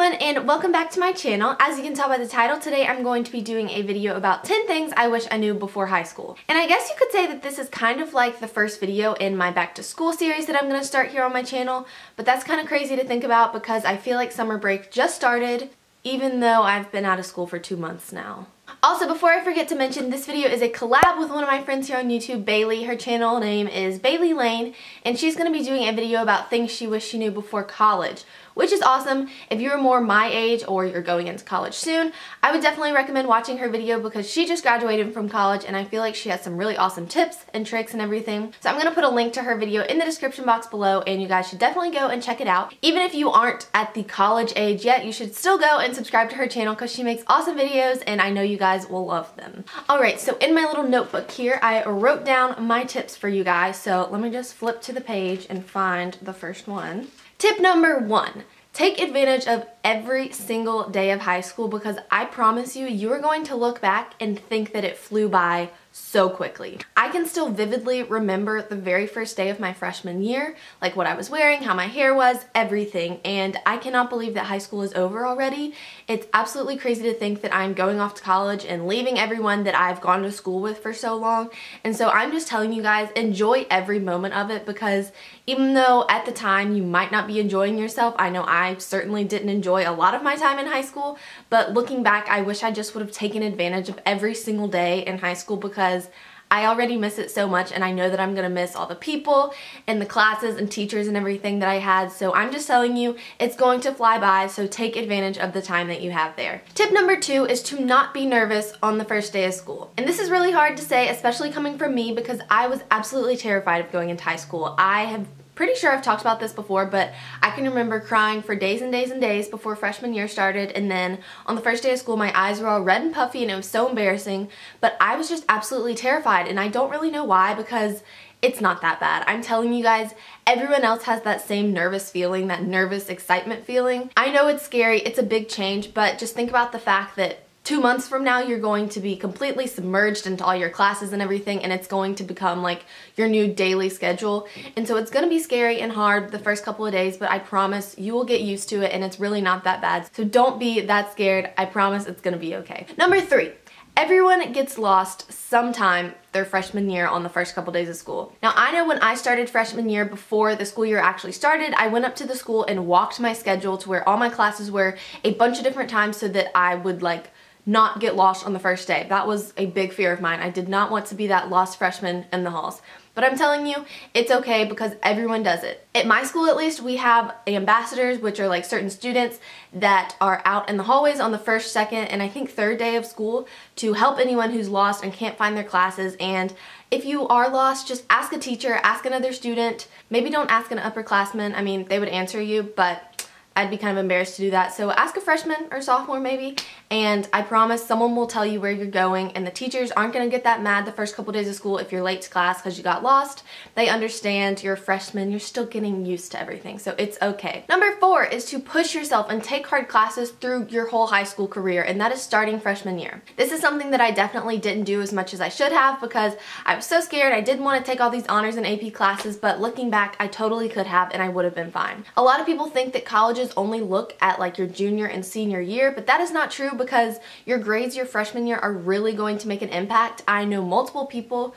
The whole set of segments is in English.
everyone, and welcome back to my channel. As you can tell by the title, today I'm going to be doing a video about 10 things I wish I knew before high school. And I guess you could say that this is kind of like the first video in my back to school series that I'm going to start here on my channel, but that's kind of crazy to think about because I feel like summer break just started, even though I've been out of school for 2 months now. Also, before I forget to mention, this video is a collab with one of my friends here on YouTube, Bailey. Her channel name is Bailey Lane, and she's going to be doing a video about things she wished she knew before college, which is awesome. If you're more my age or you're going into college soon, I would definitely recommend watching her video because she just graduated from college and I feel like she has some really awesome tips and tricks and everything. So I'm going to put a link to her video in the description box below and you guys should definitely go and check it out. Even if you aren't at the college age yet, you should still go and subscribe to her channel because she makes awesome videos and I know you guys will love them. Alright, so in my little notebook here, I wrote down my tips for you guys. So let me just flip to the page and find the first one. Tip number 1. Take advantage of every single day of high school because I promise you, you are going to look back and think that it flew by so quickly. I can still vividly remember the very first day of my freshman year, like what I was wearing, how my hair was, everything, and I cannot believe that high school is over already. It's absolutely crazy to think that I'm going off to college and leaving everyone that I've gone to school with for so long, and so I'm just telling you guys, enjoy every moment of it because even though at the time you might not be enjoying yourself, I know I certainly didn't enjoy a lot of my time in high school, but looking back, I wish I just would have taken advantage of every single day in high school because I already miss it so much and I know that I'm going to miss all the people and the classes and teachers and everything that I had. So I'm just telling you, it's going to fly by, so take advantage of the time that you have there. Tip number 2 is to not be nervous on the first day of school. And this is really hard to say, especially coming from me because I was absolutely terrified of going into high school. Pretty sure I've talked about this before, but I can remember crying for days and days and days before freshman year started, and then on the first day of school my eyes were all red and puffy and it was so embarrassing, but I was just absolutely terrified and I don't really know why because it's not that bad. I'm telling you guys, everyone else has that same nervous feeling, that nervous excitement feeling. I know it's scary, it's a big change, but just think about the fact that 2 months from now, you're going to be completely submerged into all your classes and everything, and it's going to become like your new daily schedule. And so it's going to be scary and hard the first couple of days, but I promise you will get used to it and it's really not that bad. So don't be that scared. I promise it's going to be okay. Number 3. Everyone gets lost sometime their freshman year on the first couple days of school. Now I know when I started freshman year before the school year actually started, I went up to the school and walked my schedule to where all my classes were a bunch of different times so that I would not get lost on the first day. That was a big fear of mine. I did not want to be that lost freshman in the halls. But I'm telling you, it's okay because everyone does it. At my school at least, we have ambassadors, which are like certain students that are out in the hallways on the first, second, and I think third day of school to help anyone who's lost and can't find their classes. And if you are lost, just ask a teacher, ask another student. Maybe don't ask an upperclassman. I mean, they would answer you, but I'd be kind of embarrassed to do that. So ask a freshman or sophomore maybe, and I promise someone will tell you where you're going, and the teachers aren't going to get that mad the first couple days of school if you're late to class because you got lost. They understand you're a freshman, you're still getting used to everything, so it's okay. Number 4 is to push yourself and take hard classes through your whole high school career, and that is starting freshman year. This is something that I definitely didn't do as much as I should have because I was so scared. I didn't want to take all these honors and AP classes, but looking back, I totally could have and I would have been fine. A lot of people think that colleges only look at like your junior and senior year, but that is not true because your grades your freshman year are really going to make an impact. I know multiple people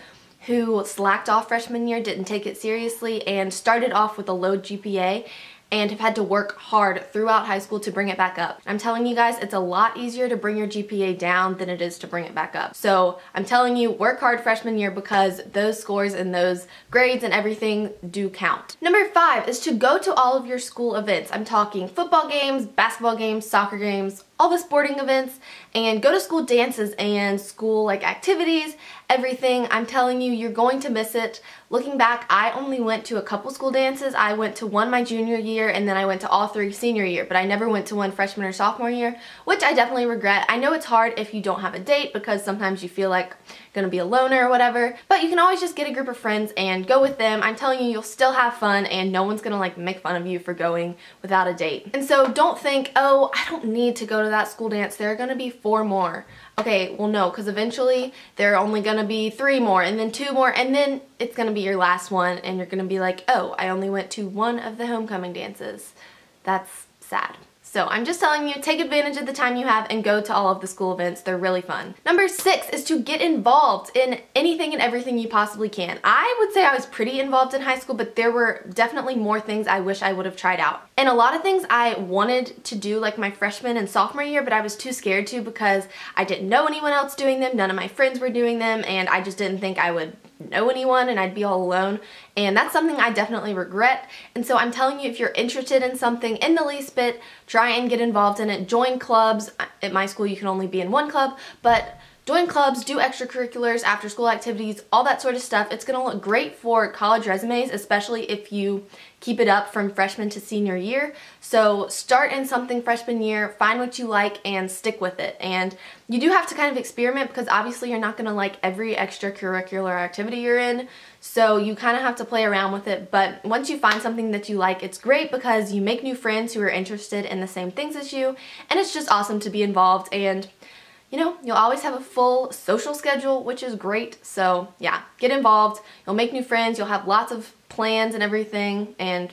who slacked off freshman year, didn't take it seriously, and started off with a low GPA and have had to work hard throughout high school to bring it back up. I'm telling you guys, it's a lot easier to bring your GPA down than it is to bring it back up. So I'm telling you, work hard freshman year because those scores and those grades and everything do count. Number 5 is to go to all of your school events. I'm talking football games, basketball games, soccer games, all the sporting events, and go to school dances and school activities, everything. I'm telling you, you're going to miss it. Looking back, I only went to a couple school dances. I went to one my junior year and then I went to all 3 senior year, but I never went to one freshman or sophomore year, which I definitely regret. I know it's hard if you don't have a date because sometimes you feel like gonna be a loner or whatever, but you can always just get a group of friends and go with them. I'm telling you, you'll still have fun and no one's gonna make fun of you for going without a date. And so don't think, oh, I don't need to go to that school dance. There are gonna be 4 more. Okay, well no, because eventually there are only gonna be 3 more and then 2 more and then it's gonna be your last one and you're gonna be like, oh, I only went to one of the homecoming dances. That's sad. So I'm just telling you, take advantage of the time you have and go to all of the school events. They're really fun. Number 6 is to get involved in anything and everything you possibly can. I would say I was pretty involved in high school, but there were definitely more things I wish I would have tried out. And a lot of things I wanted to do like my freshman and sophomore year, but I was too scared to because I didn't know anyone else doing them, none of my friends were doing them, and I just didn't think I would know anyone and I'd be all alone, and that's something I definitely regret. And so I'm telling you, if you're interested in something in the least bit, try and get involved in it. Join clubs. At my school you can only be in one club, but join clubs, do extracurriculars, after school activities, all that sort of stuff. It's going to look great for college resumes, especially if you keep it up from freshman to senior year. So start in something freshman year, find what you like, and stick with it. And you do have to kind of experiment because obviously you're not going to like every extracurricular activity you're in. So you kind of have to play around with it. But once you find something that you like, it's great because you make new friends who are interested in the same things as you. And it's just awesome to be involved, and you know, you'll always have a full social schedule, which is great. So yeah, get involved. You'll make new friends. You'll have lots of plans and everything, and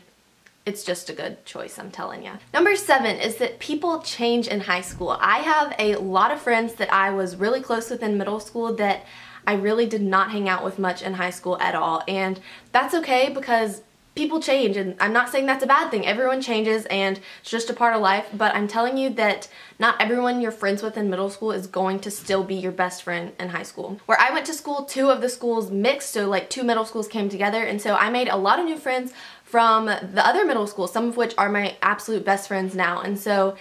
it's just a good choice, I'm telling you. Number 7 is that people change in high school. I have a lot of friends that I was really close with in middle school that I really did not hang out with much in high school at all, and that's okay because people change, and I'm not saying that's a bad thing. Everyone changes and it's just a part of life, but I'm telling you that not everyone you're friends with in middle school is going to still be your best friend in high school. Where I went to school, 2 of the schools mixed, so like 2 middle schools came together, and so I made a lot of new friends from the other middle schools, some of which are my absolute best friends now. And so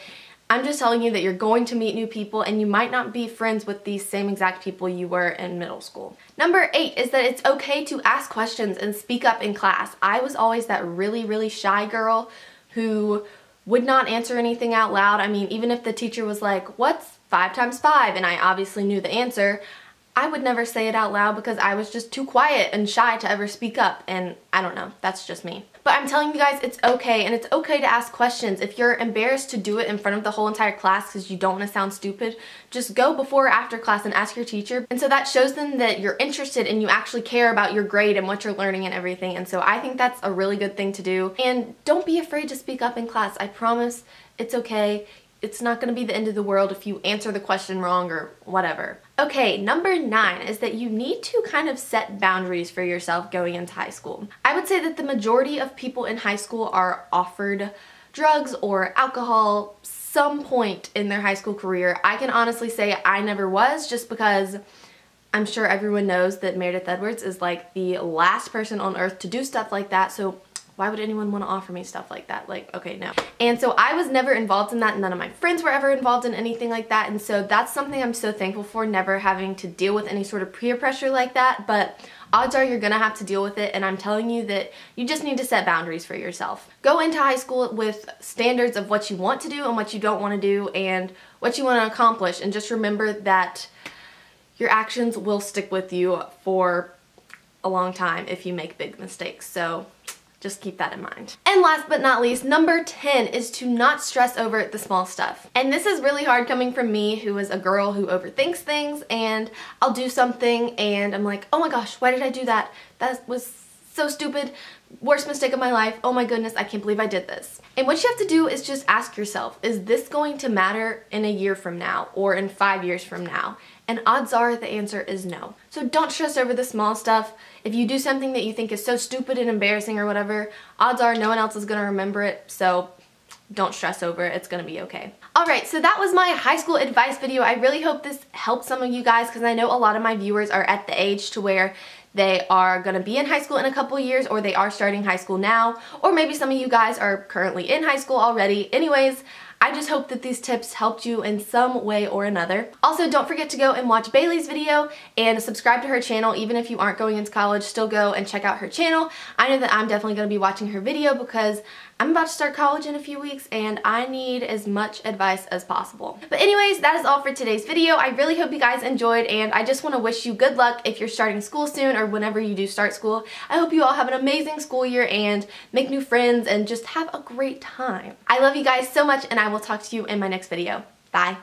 I'm just telling you that you're going to meet new people, and you might not be friends with these same exact people you were in middle school. Number 8 is that it's okay to ask questions and speak up in class. I was always that really shy girl who would not answer anything out loud. I mean, even if the teacher was like, what's 5 times 5? And I obviously knew the answer, I would never say it out loud because I was just too quiet and shy to ever speak up, and I don't know, that's just me. But I'm telling you guys, it's okay, and it's okay to ask questions. If you're embarrassed to do it in front of the whole entire class because you don't want to sound stupid, just go before or after class and ask your teacher. And so that shows them that you're interested and you actually care about your grade and what you're learning and everything. And so I think that's a really good thing to do. And don't be afraid to speak up in class. I promise it's okay. It's not going to be the end of the world if you answer the question wrong or whatever. Okay, number 9 is that you need to kind of set boundaries for yourself going into high school. I would say that the majority of people in high school are offered drugs or alcohol some point in their high school career. I can honestly say I never was, just because I'm sure everyone knows that Meredith Edwards is like the last person on earth to do stuff like that, so why would anyone want to offer me stuff like that? Like, okay, no. And so I was never involved in that, and none of my friends were ever involved in anything like that, and so that's something I'm so thankful for, never having to deal with any sort of peer pressure like that. But odds are you're gonna have to deal with it, and I'm telling you that you just need to set boundaries for yourself. Go into high school with standards of what you want to do and what you don't want to do and what you want to accomplish, and just remember that your actions will stick with you for a long time if you make big mistakes. So just keep that in mind. And last but not least, number 10 is to not stress over the small stuff. And this is really hard coming from me, who is a girl who overthinks things, and I'll do something and I'm like, oh my gosh, why did I do that? That was so stupid. Worst mistake of my life. Oh my goodness, I can't believe I did this. And what you have to do is just ask yourself, is this going to matter in a year from now or in 5 years from now? And odds are the answer is no. So don't stress over the small stuff. If you do something that you think is so stupid and embarrassing or whatever, odds are no one else is going to remember it, so don't stress over it. It's going to be okay. Alright, so that was my high school advice video. I really hope this helped some of you guys, because I know a lot of my viewers are at the age to where they are going to be in high school in a couple years, or they are starting high school now, or maybe some of you guys are currently in high school already. Anyways, I just hope that these tips helped you in some way or another. Also, don't forget to go and watch Bailey's video and subscribe to her channel. Even if you aren't going into college, still go and check out her channel. I know that I'm definitely going to be watching her video because I'm about to start college in a few weeks and I need as much advice as possible. But anyways, that is all for today's video. I really hope you guys enjoyed, and I just want to wish you good luck if you're starting school soon or whenever you do start school. I hope you all have an amazing school year and make new friends and just have a great time. I love you guys so much, and I will talk to you in my next video. Bye.